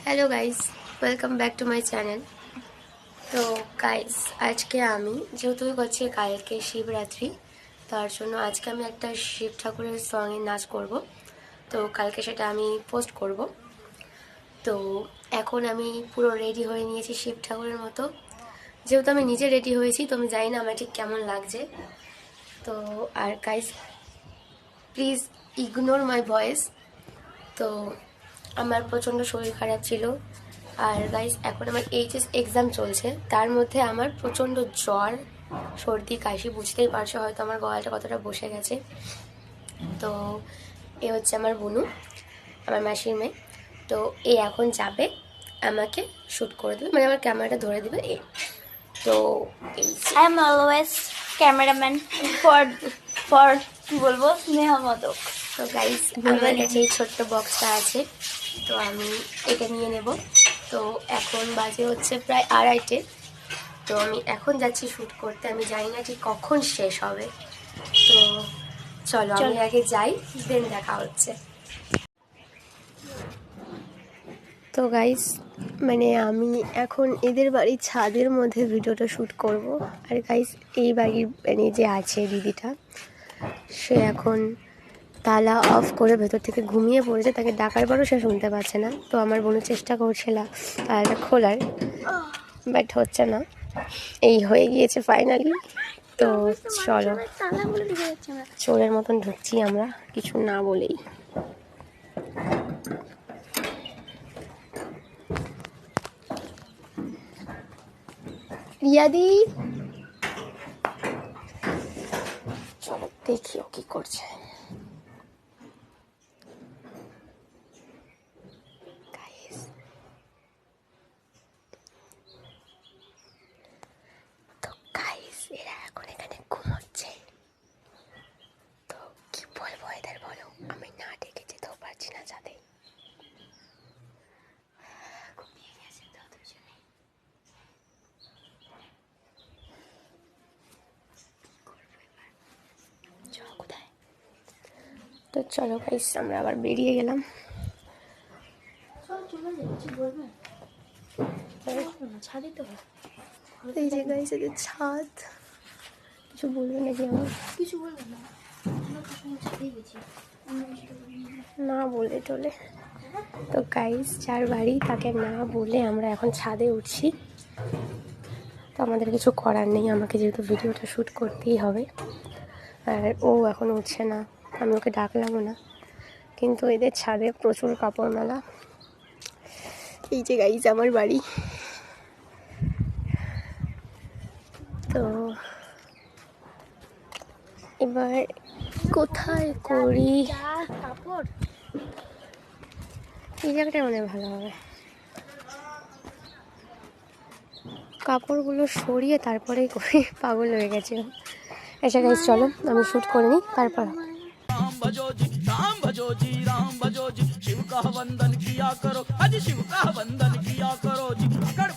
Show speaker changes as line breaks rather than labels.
Hello guys, welcome back to my channel. তো guys, আজকে আমি যেহেতু হচ্ছে কালকে শিবরাত্রি, তার জন্য আজকে আমি একটা শিব ঠাকুরের সঙ্গে নাচ করব। তো কালকে সেটা আমি পোস্ট করব। তো এখন আমি পুরো রেডি হয়ে নিয়েছি শিব ঠাকুরের মতো। যেহেতু আমি নিজে রেডি হয়েছি, তো আমি জানি না আমার ঠিক কেমন লাগছে। তো আর guys, please ignore my voice. তো আমার প্রচণ্ড শরীর খারাপ ছিল। আর গাইস, এখন আমার এইচএস এক্সাম চলছে, তার মধ্যে আমার প্রচণ্ড জ্বর, সর্দি, কাশি, বুঝতেই পারছো হয়তো আমার গলাটা কতটা বসে গেছে। তো এ হচ্ছে আমার বুনু, আমার মাসির মেয়ে। তো এ এখন যাবে আমাকে শ্যুট করে দেবে, মানে আমার ক্যামেরাটা ধরে দেবে এ। তো এই
I am always cameraman for কি বলবো, স্নেহা মাদক।
তো গাইস, আমার কাছে এই ছোট্ট বক্সটা আছে, তো আমি এটা নিয়ে নেব। তো এখন বাজে হচ্ছে প্রায় 2:30। তো আমি এখন যাচ্ছি শ্যুট করতে, আমি জানি না ঠিক কখন শেষ হবে। তো চলো আমি আগে যাই, দেন দেখা হচ্ছে। তো গাইস, মানে আমি এখন এদের বাড়ির ছাদের মধ্যে ভিডিওটা শ্যুট করব। আর গাইস, এই বাড়ির মানে যে আছে দিদিটা, সে এখন তালা অফ করে ভেতর থেকে ঘুমিয়ে পড়েছে, তাকে ডাকার পরও সে শুনতে পাচ্ছে না। তো আমার বোন চেষ্টা করছিল তালাটা খোলার, বাট হচ্ছে না। এই হয়ে গিয়েছে ফাইনালি। তো চলো, চোরের মতন ঢুকছি আমরা কিছু না বলেই। রিয়াদি, চলো দেখি ও কি করছে। তো গাইস, এরা এখন এখানে ঘুমোচ্ছে। তো কি বলবো এদের, বলো? আমি না ডেকে যেতেও পারছি না যাতে। ঘুমিয়ে গেছে তো দুজনে। চলো কোথায়? তো চলো গাইস, আমরা আবার বেরিয়ে গেলাম। এই যে গাইস, এদের ছাদ। কিছু বলবে নাকি আমার?
কিছু বলবো না,
না বলে টলে। তো গাইস, যার বাড়ি তাকে না বলে আমরা এখন ছাদে উঠছি। তো আমাদের কিছু করার নেই, আমাকে যেহেতু ভিডিওটা শ্যুট করতেই হবে। আর ও এখন উঠছে না, আমি ওকে ডাকলামও না। কিন্তু এদের ছাদে প্রচুর কাপড় মেলা। এই যে গাইস আমার বাড়ি। তো এবার কোথায় করি?
কাপড়
এই জায়গাটা মনে হয় ভালো হবে। কাপড়গুলো সরিয়ে তারপরেই করি, পাগল হয়ে গেছে। এসে গাইস, চলো আমি শ্যুট করে নিই, তারপর
राम भजो जी, राम भजो जी, राम भजो जी, शिव का वंदन किया करो, आज शिव का वंदन किया करो जी। अगर